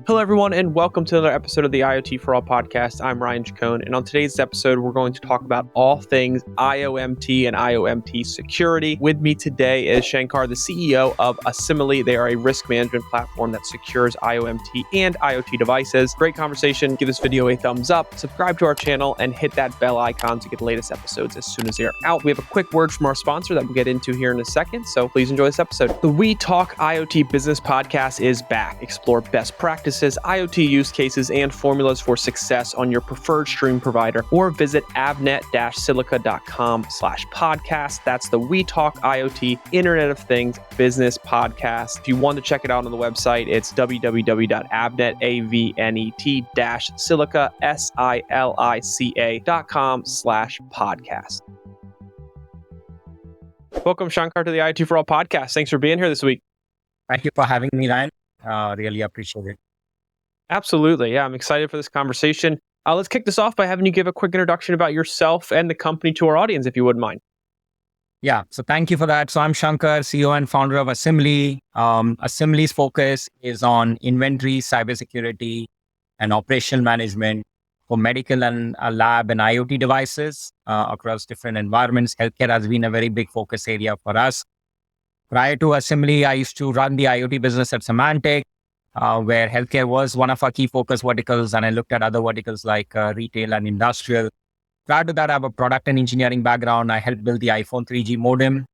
Hello, everyone, and welcome to another episode of the IoT For All Podcast. I'm Ryan Chacon, and on today's episode, we're going to talk about all things IoMT and IoMT security. With me today is Shankar, the CEO of Asimily. They are a risk management platform that secures IoMT and IoT devices. Great conversation. Give this video a thumbs up, subscribe to our channel, and hit that bell icon to get the latest episodes as soon as they're out. We have a quick word from our sponsor that we'll get into here in a second, so please enjoy this episode. The We Talk IoT Business Podcast is back. Explore best practices, IoT use cases, and formulas for success on your preferred stream provider, or visit avnet-silica.com/podcast. That's the We Talk IoT Internet of Things Business Podcast. If you want to check it out on the website, it's www.avnet-silica.com/podcast. Welcome, Shankar, to the IoT For All Podcast. Thanks for being here this week. Thank you for having me, Ryan. Really appreciate it. Absolutely. Yeah, I'm excited for this conversation. Let's kick this off by having you give a quick introduction about yourself and the company to our audience, if you wouldn't mind. Yeah, so thank you for that. So I'm Shankar, CEO and founder of Asimily. Asimily's focus is on inventory, cybersecurity, and operational management for medical and lab and IoT devices across different environments. Healthcare has been a very big focus area for us. Prior to Asimily, I used to run the IoT business at Symantec, where healthcare was one of our key focus verticals, and I looked at other verticals like retail and industrial. Prior to that, I have a product and engineering background. I helped build the iPhone 3G modem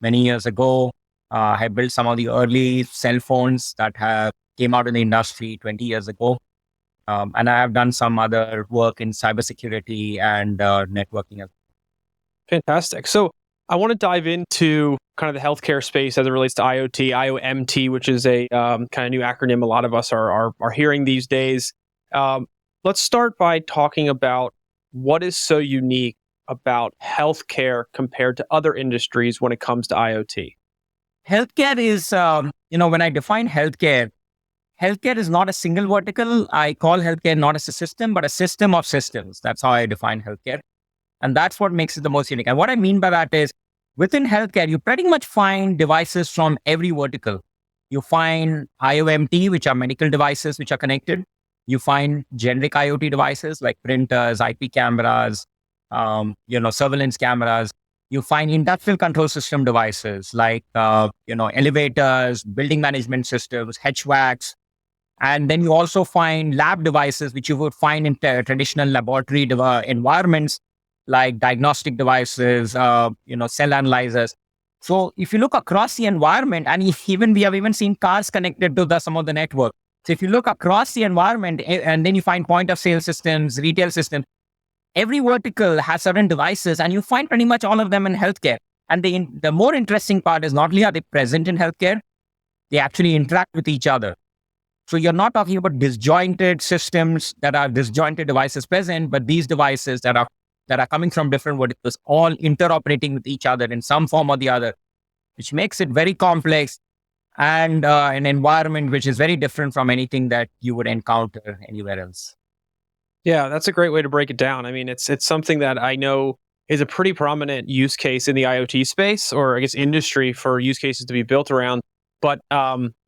many years ago. I built some of the early cell phones that came out in the industry 20 years ago. And I have done some other work in cybersecurity and networking. Fantastic. So I want to dive into kind of the healthcare space as it relates to IoT, IoMT, which is a kind of new acronym a lot of us are hearing these days. Let's start by talking about what is so unique about healthcare compared to other industries when it comes to IoT. Healthcare is, when I define healthcare is not a single vertical. I call healthcare not as a system, but a system of systems. That's how I define healthcare. And that's what makes it the most unique. And what I mean by that is, within healthcare, you pretty much find devices from every vertical. You find IoMT, which are medical devices which are connected. You find generic IoT devices like printers, IP cameras, surveillance cameras. You find industrial control system devices like, elevators, building management systems, HVACs. And then you also find lab devices, which you would find in traditional laboratory environments, like diagnostic devices, cell analyzers. So if you look across the environment, and we have even seen cars connected to some of the network. So if you look across the environment, and then you find point of sale systems, retail systems, every vertical has certain devices, and you find pretty much all of them in healthcare. And the more interesting part is not only are they present in healthcare, they actually interact with each other. So you're not talking about disjointed systems that are disjointed devices present, but these devices that are coming from different verticals, all interoperating with each other in some form or the other, which makes it very complex and an environment which is very different from anything that you would encounter anywhere else. Yeah, that's a great way to break it down. I mean, it's something that I know is a pretty prominent use case in the IoT space, or I guess industry for use cases to be built around. But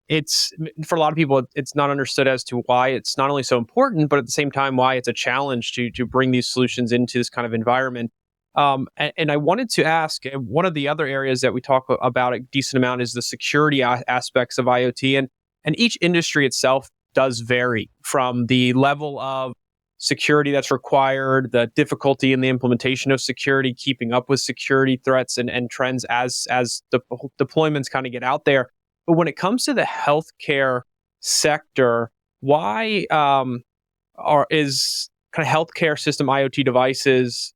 it's for a lot of people, it's not understood as to why it's not only so important, but at the same time, why it's a challenge to bring these solutions into this kind of environment. And I wanted to ask, one of the other areas that we talk about a decent amount is the security aspects of IoT. And each industry itself does vary from the level of security that's required, the difficulty in the implementation of security, keeping up with security threats and trends as the deployments kind of get out there. But when it comes to the healthcare sector, why is kind of healthcare system IoT devices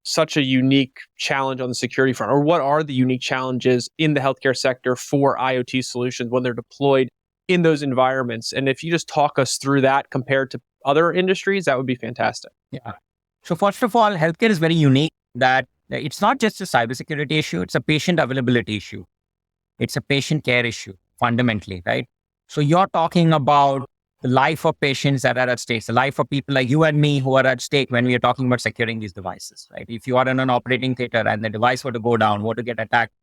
such a unique challenge on the security front? Or what are the unique challenges in the healthcare sector for IoT solutions when they're deployed in those environments? And if you just talk us through that compared to other industries, that would be fantastic. Yeah. So first of all, healthcare is very unique that it's not just a cybersecurity issue, it's a patient availability issue. It's a patient care issue, fundamentally, right? So you're talking about the life of patients that are at stake, the life of people like you and me who are at stake when we are talking about securing these devices, right? If you are in an operating theater and the device were to go down, were to get attacked,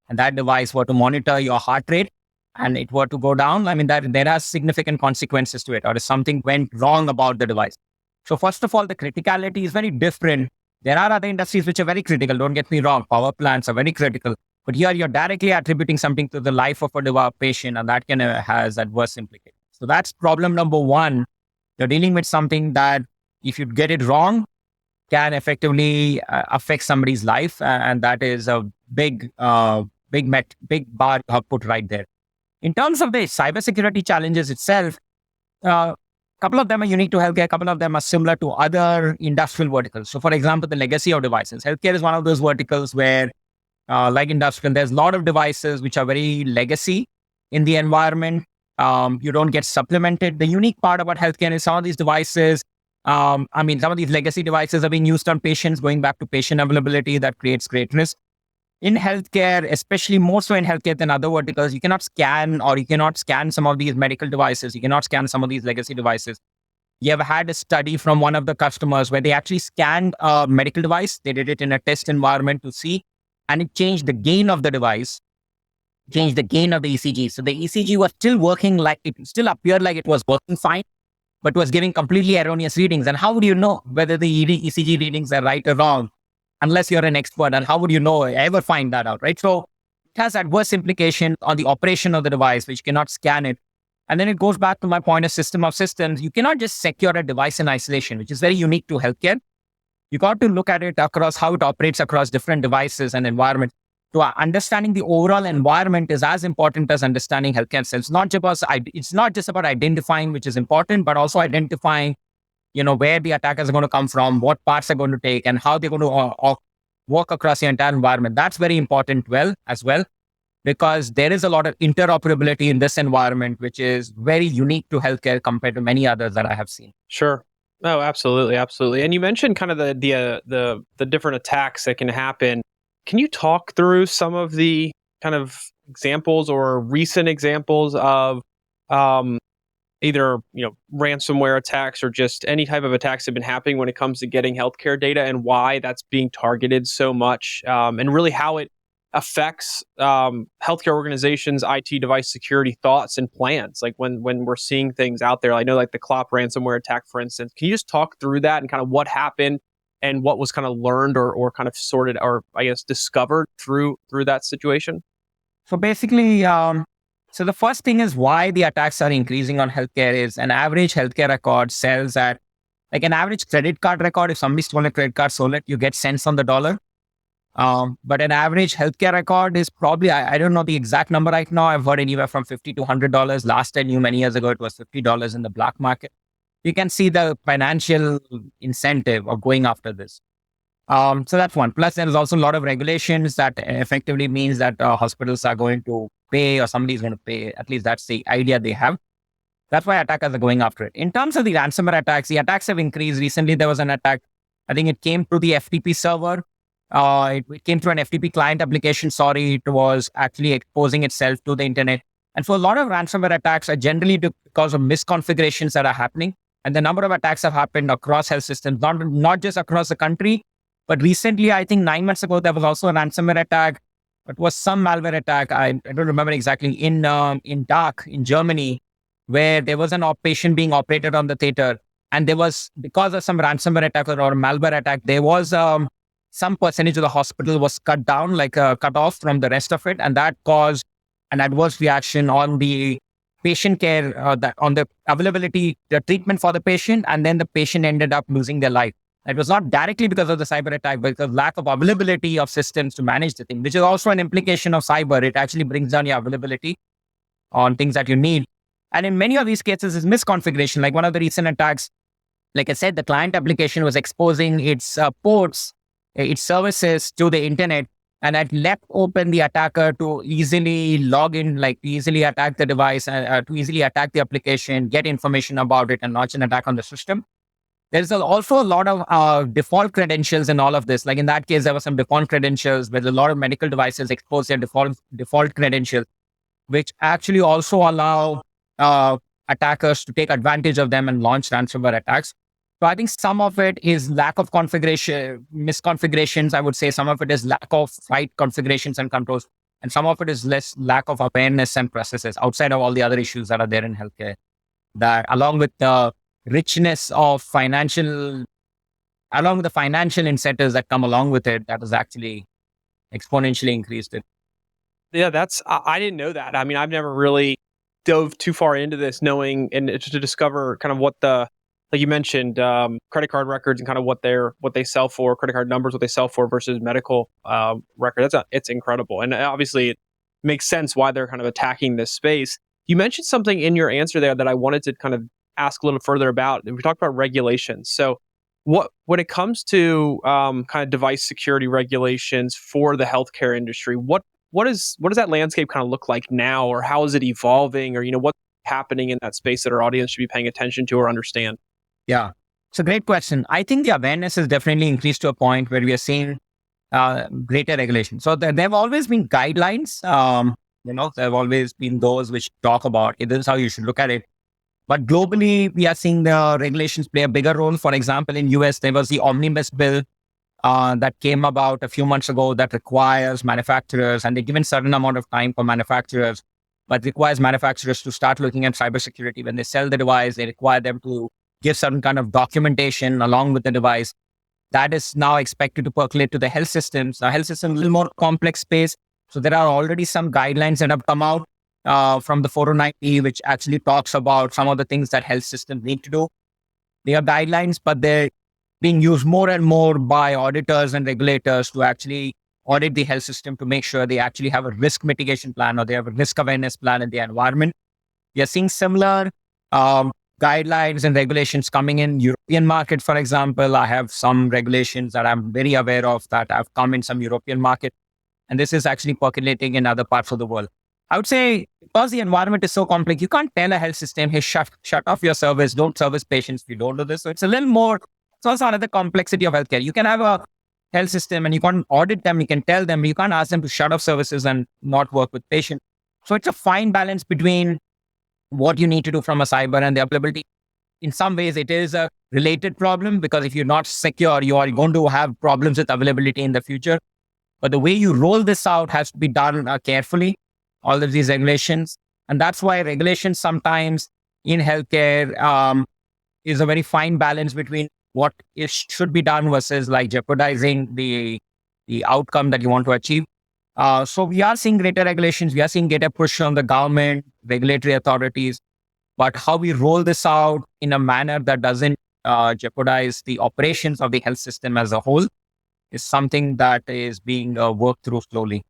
and that device were to monitor your heart rate and it were to go down, I mean, that there are significant consequences to it, or if something went wrong about the device. So first of all, the criticality is very different. There are other industries which are very critical. Don't get me wrong. Power plants are very critical. But here you're directly attributing something to the life of a patient, and that can has adverse implications. So that's problem number one. You're dealing with something that, if you get it wrong, can effectively affect somebody's life, and that is a big bar you have put right there. In terms of the cybersecurity challenges itself, a couple of them are unique to healthcare. A couple of them are similar to other industrial verticals. So, for example, the legacy of devices. Healthcare is one of those verticals where, like industrial, there's a lot of devices which are very legacy in the environment. You don't get supplemented. The unique part about healthcare is some of these devices, some of these legacy devices are being used on patients, going back to patient availability. That creates great risk. In healthcare, especially more so in healthcare than other verticals, you cannot scan some of these medical devices. You cannot scan some of these legacy devices. You have had a study from one of the customers where they actually scanned a medical device. They did it in a test environment to see, and it changed the gain of the device, changed the gain of the ECG. So the ECG was still working, like it still appeared like it was working fine, but was giving completely erroneous readings. And how would you know whether the ECG readings are right or wrong? Unless you're an expert, and how would you ever find that out, right? So it has adverse implications on the operation of the device, which cannot scan it. And then it goes back to my point of system of systems. You cannot just secure a device in isolation, which is very unique to healthcare. You got to look at it across how it operates across different devices and environments. So understanding the overall environment is as important as understanding healthcare itself. It's not just about identifying, which is important, but also identifying where the attackers are going to come from, what parts are going to take, and how they're going to work across the entire environment. That's very important as well, because there is a lot of interoperability in this environment, which is very unique to healthcare compared to many others that I have seen. Sure. Oh, absolutely. Absolutely. And you mentioned kind of the different attacks that can happen. Can you talk through some of the kind of examples or recent examples of either ransomware attacks or just any type of attacks that have been happening when it comes to getting healthcare data, and why that's being targeted so much, and really how it affects healthcare organizations' IT device security thoughts and plans? Like when we're seeing things out there, I know like the Clop ransomware attack, for instance. Can you just talk through that and kind of what happened and what was kind of learned or kind of sorted, or I guess discovered through that situation? So basically, so the first thing is why the attacks are increasing on healthcare is an average healthcare record sells at, like an average credit card record. If somebody stole a credit card, sold it, you get cents on the dollar. But an average healthcare record is probably, I don't know the exact number right now. I've heard anywhere from $50 to $100. Last I knew many years ago, it was $50 in the black market. You can see the financial incentive of going after this. So that's one. Plus, there is also a lot of regulations that effectively means that hospitals are going to pay, or somebody is going to pay. At least that's the idea they have. That's why attackers are going after it. In terms of the ransomware attacks, the attacks have increased. Recently, there was an attack. I think it came through the FTP server. It came through an FTP client application. It was actually exposing itself to the internet. And for a lot of ransomware attacks are generally because of misconfigurations that are happening. And the number of attacks have happened across health systems, not just across the country, but recently, I think 9 months ago, there was also a ransomware attack. It was some malware attack. I don't remember exactly, in Dark, in Germany, where there was an patient being operated on the theater. And there was, because of some ransomware attack or malware attack, there was some percentage of the hospital was cut down, cut off from the rest of it. And that caused an adverse reaction on the patient care, on the availability, the treatment for the patient. And then the patient ended up losing their life. It was not directly because of the cyber attack, but because of lack of availability of systems to manage the thing, which is also an implication of cyber. It actually brings down your availability on things that you need. And in many of these cases, it's misconfiguration. Like one of the recent attacks, like I said, the client application was exposing its ports, its services to the internet, and it left open the attacker to easily log in, like easily attack the device, to easily attack the application, get information about it, and launch an attack on the system. There's also a lot of default credentials in all of this. Like in that case, there were some default credentials where a lot of medical devices expose their default credentials, which actually also allow attackers to take advantage of them and launch ransomware attacks. So I think some of it is lack of configuration, misconfigurations. I would say some of it is lack of right configurations and controls. And some of it is less lack of awareness and processes outside of all the other issues that are there in healthcare. That along with the richness of along with the financial incentives that come along with it, that has actually exponentially increased it. Yeah, I didn't know that. I mean, I've never really dove too far into this, knowing and to discover kind of what like you mentioned, credit card records and kind of what they sell for, credit card numbers, what they sell for versus medical record. It's incredible, and obviously it makes sense why they're kind of attacking this space. You mentioned something in your answer there that I wanted to kind of ask a little further about. We talked about regulations. So, when it comes to kind of device security regulations for the healthcare industry, what does that landscape kind of look like now, or how is it evolving, or what's happening in that space that our audience should be paying attention to or understand? Yeah, it's a great question. I think the awareness has definitely increased to a point where we are seeing greater regulation. So there have always been guidelines. There have always been those which talk about this is how you should look at it. But globally, we are seeing the regulations play a bigger role. For example, in US, there was the omnibus bill that came about a few months ago that requires manufacturers, and they're given certain amount of time for manufacturers, but requires manufacturers to start looking at cybersecurity. When they sell the device, they require them to give certain kind of documentation along with the device. That is now expected to percolate to the health systems. The health system is a little more complex space. So there are already some guidelines that have come out from the 409E, which actually talks about some of the things that health systems need to do. They are guidelines, but they're being used more and more by auditors and regulators to actually audit the health system to make sure they actually have a risk mitigation plan or they have a risk awareness plan in the environment. We are seeing similar guidelines and regulations coming in European market, for example. I have some regulations that I'm very aware of that have come in some European market, and this is actually percolating in other parts of the world. I would say because the environment is so complex, you can't tell a health system, hey, shut off your service, don't service patients if you don't do this. So it's a little more, it's also another complexity of healthcare. You can have a health system and you can audit them, you can tell them, you can't ask them to shut off services and not work with patients. So it's a fine balance between what you need to do from a cyber and the availability. In some ways, it is a related problem because if you're not secure, you are going to have problems with availability in the future. But the way you roll this out has to be done carefully, all of these regulations. And that's why regulations sometimes in healthcare is a very fine balance between what should be done versus like jeopardizing the outcome that you want to achieve. So we are seeing greater regulations. We are seeing greater push on the government, regulatory authorities. But how we roll this out in a manner that doesn't jeopardize the operations of the health system as a whole is something that is being worked through slowly.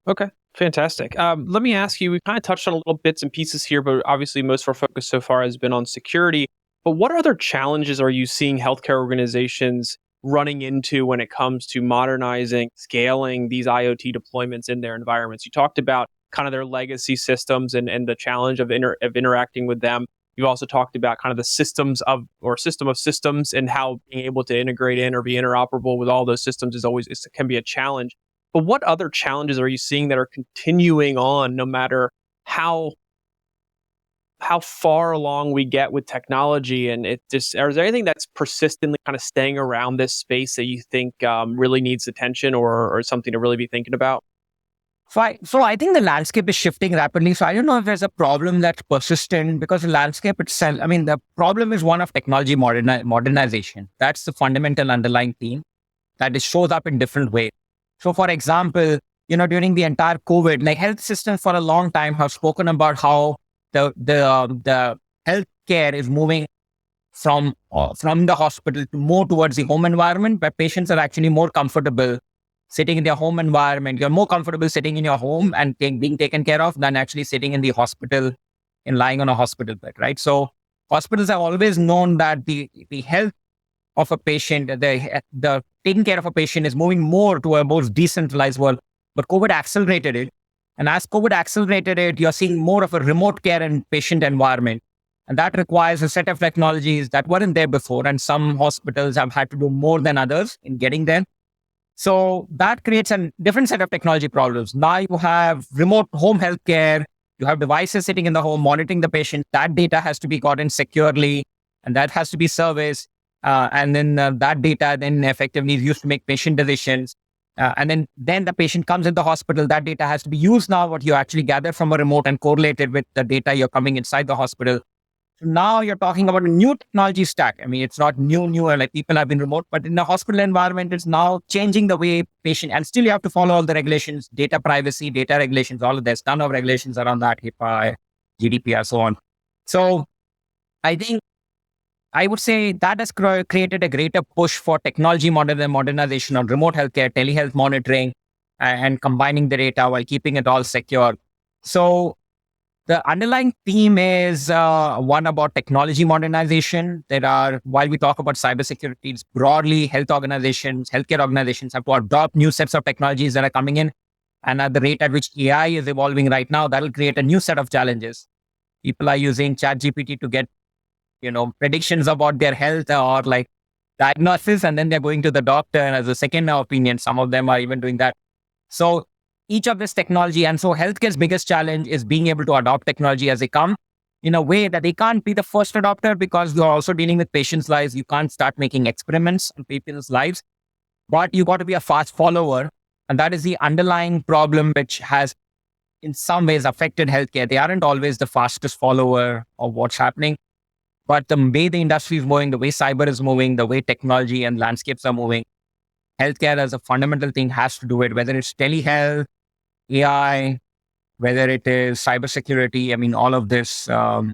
Okay, fantastic. Let me ask you, we kind of touched on a little bits and pieces here, but obviously most of our focus so far has been on security. But what other challenges are you seeing healthcare organizations running into when it comes to modernizing, scaling these IoT deployments in their environments? You talked about kind of their legacy systems and the challenge of interacting with them. You've also talked about kind of the system of systems and how being able to integrate in or be interoperable with all those systems can be a challenge. But what other challenges are you seeing that are continuing on no matter how far along we get with technology? And is there anything that's persistently kind of staying around this space that you think really needs attention or something to really be thinking about? So I think the landscape is shifting rapidly. So I don't know if there's a problem that's persistent because the landscape itself, I mean, the problem is one of technology modernization. That's the fundamental underlying theme that it shows up in different ways. So for example, during the entire COVID, like health systems for a long time have spoken about how the healthcare is moving from the hospital to more towards the home environment, where patients are actually more comfortable sitting in their home environment. You're more comfortable sitting in your home and being taken care of than actually sitting in the hospital and lying on a hospital bed, right? So hospitals have always known that the health of a patient, the taking care of a patient is moving more to a more decentralized world. But COVID accelerated it. And as COVID accelerated it, you're seeing more of a remote care and patient environment. And that requires a set of technologies that weren't there before. And some hospitals have had to do more than others in getting there. So that creates a different set of technology problems. Now you have remote home healthcare. You have devices sitting in the home monitoring the patient. That data has to be gotten securely and that has to be serviced. And then that data then effectively is used to make patient decisions. And then the patient comes in the hospital. That data has to be used now, what you actually gather from a remote and correlated with the data you're coming inside the hospital. So now you're talking about a new technology stack. I mean, it's not new, like people have been remote, but in the hospital environment, it's now changing the way patient, and still you have to follow all the regulations, data privacy, data regulations, all of this, ton of regulations around that, HIPAA, GDPR, so on. So I think I would say that has created a greater push for technology modernization on remote healthcare, telehealth monitoring, and combining the data while keeping it all secure. So the underlying theme is one about technology modernization. While we talk about cybersecurity, it's broadly healthcare organizations have to adopt new sets of technologies that are coming in. And at the rate at which AI is evolving right now, that'll create a new set of challenges. People are using ChatGPT to get predictions about their health or like diagnosis, and then they're going to the doctor and as a second opinion. Some of them are even doing that. So each of this technology, and so healthcare's biggest challenge is being able to adopt technology as they come in a way that they can't be the first adopter because you're also dealing with patients' lives. You can't start making experiments on people's lives, but you got to be a fast follower. And that is the underlying problem, which has in some ways affected healthcare. They aren't always the fastest follower of what's happening. But the way the industry is moving, the way cyber is moving, the way technology and landscapes are moving, healthcare as a fundamental thing has to do it, whether it's telehealth, AI, whether it is cybersecurity. I mean, all of this, healthcare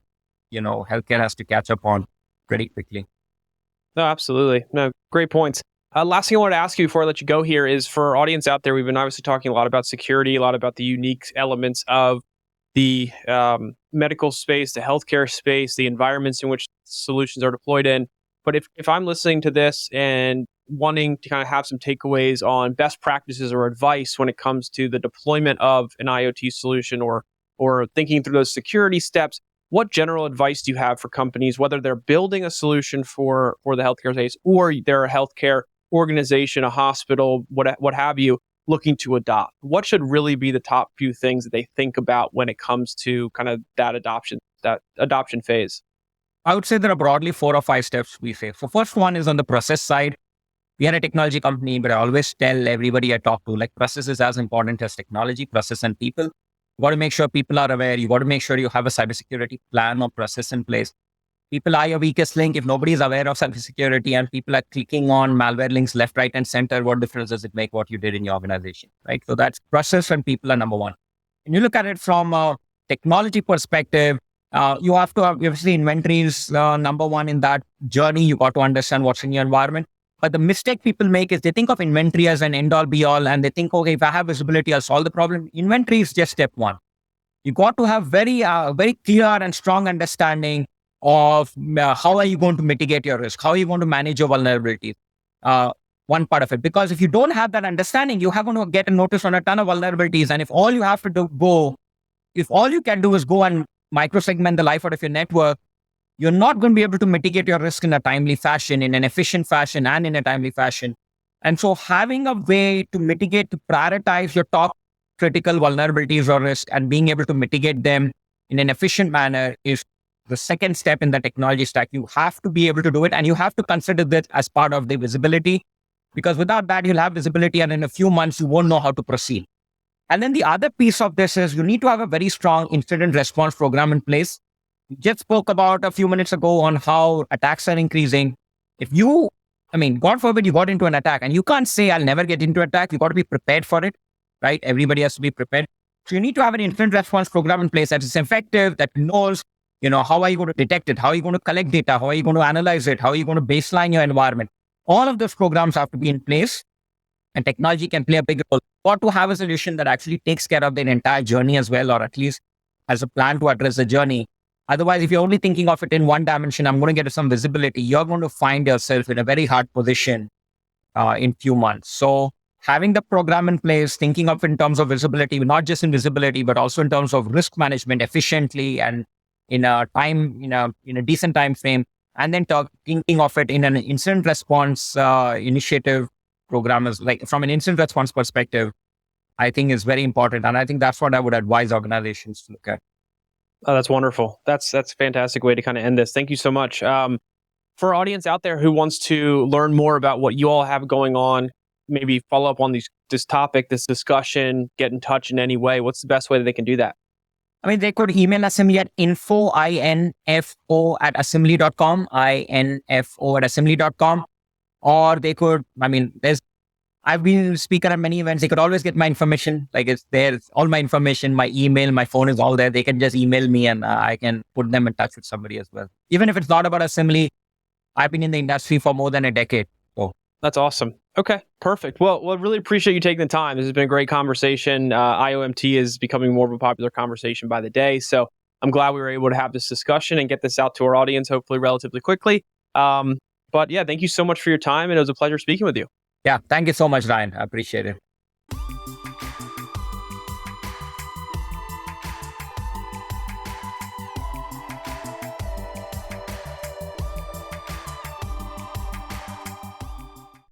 has to catch up on pretty quickly. No, absolutely. No, great points. Last thing I wanted to ask you before I let you go here is for our audience out there, we've been obviously talking a lot about security, a lot about the unique elements of the medical space, the healthcare space, the environments in which solutions are deployed in. But if I'm listening to this and wanting to kind of have some takeaways on best practices or advice when it comes to the deployment of an IoT solution or thinking through those security steps, what general advice do you have for companies, whether they're building a solution for the healthcare space or they're a healthcare organization, a hospital, what have you, looking to adopt? What should really be the top few things that they think about when it comes to kind of that adoption phase? I would say there are broadly 4 or 5 steps we say. So first one is on the process side. We are a technology company, but I always tell everybody I talk to, like process is as important as technology, process and people. You got to make sure people are aware. You got to make sure you have a cybersecurity plan or process in place. People are your weakest link. If nobody is aware of cybersecurity and people are clicking on malware links left, right, and center, what difference does it make what you did in your organization, right? So that's process and people are number one. And you look at it from a technology perspective, you have to have, obviously, inventories number one in that journey. You got to understand what's in your environment. But the mistake people make is they think of inventory as an end all be all, and they think, okay, if I have visibility, I'll solve the problem. Inventory is just step one. You got to have very clear and strong understanding of how are you going to mitigate your risk? How are you going to manage your vulnerabilities? One part of it. Because if you don't have that understanding, you are going to get a notice on a ton of vulnerabilities. And if all you can do is go and microsegment the life out of your network, you're not going to be able to mitigate your risk in a timely fashion, in an efficient fashion, and in a timely fashion. And so having a way to mitigate, to prioritize your top critical vulnerabilities or risk and being able to mitigate them in an efficient manner is the second step in the technology stack. You have to be able to do it, and you have to consider that as part of the visibility, because without that, you'll have visibility, and in a few months, you won't know how to proceed. And then the other piece of this is you need to have a very strong incident response program in place. We just spoke about a few minutes ago on how attacks are increasing. God forbid you got into an attack, and you can't say, I'll never get into an attack. You got to be prepared for it, right? Everybody has to be prepared. So you need to have an incident response program in place that is effective, that knows, how are you going to detect it? How are you going to collect data? How are you going to analyze it? How are you going to baseline your environment? All of those programs have to be in place, and technology can play a big role. Or to have a solution that actually takes care of the entire journey as well, or at least has a plan to address the journey. Otherwise, if you're only thinking of it in one dimension, I'm going to get some visibility, you're going to find yourself in a very hard position in few months. So having the program in place, thinking of in terms of visibility, not just in visibility, but also in terms of risk management efficiently and in a decent time frame, and then thinking of it in an incident response initiative program is like from an incident response perspective, I think is very important. And I think that's what I would advise organizations to look at. Oh, that's wonderful. That's a fantastic way to kind of end this. Thank you so much. For our audience out there who wants to learn more about what you all have going on, maybe follow up on this topic, this discussion, get in touch in any way, what's the best way that they can do that? I mean, they could email Asimily at info at asimily.com, info at asimily.com. Or they could, I've been a speaker at many events. They could always get my information. Like it's there, all my information, my email, my phone is all there. They can just email me and I can put them in touch with somebody as well. Even if it's not about Asimily, I've been in the industry for more than a decade. So that's awesome. Okay, perfect. Well, I really appreciate you taking the time. This has been a great conversation. IoMT is becoming more of a popular conversation by the day. So I'm glad we were able to have this discussion and get this out to our audience, hopefully relatively quickly. But yeah, thank you so much for your time. And it was a pleasure speaking with you. Yeah, thank you so much, Ryan. I appreciate it.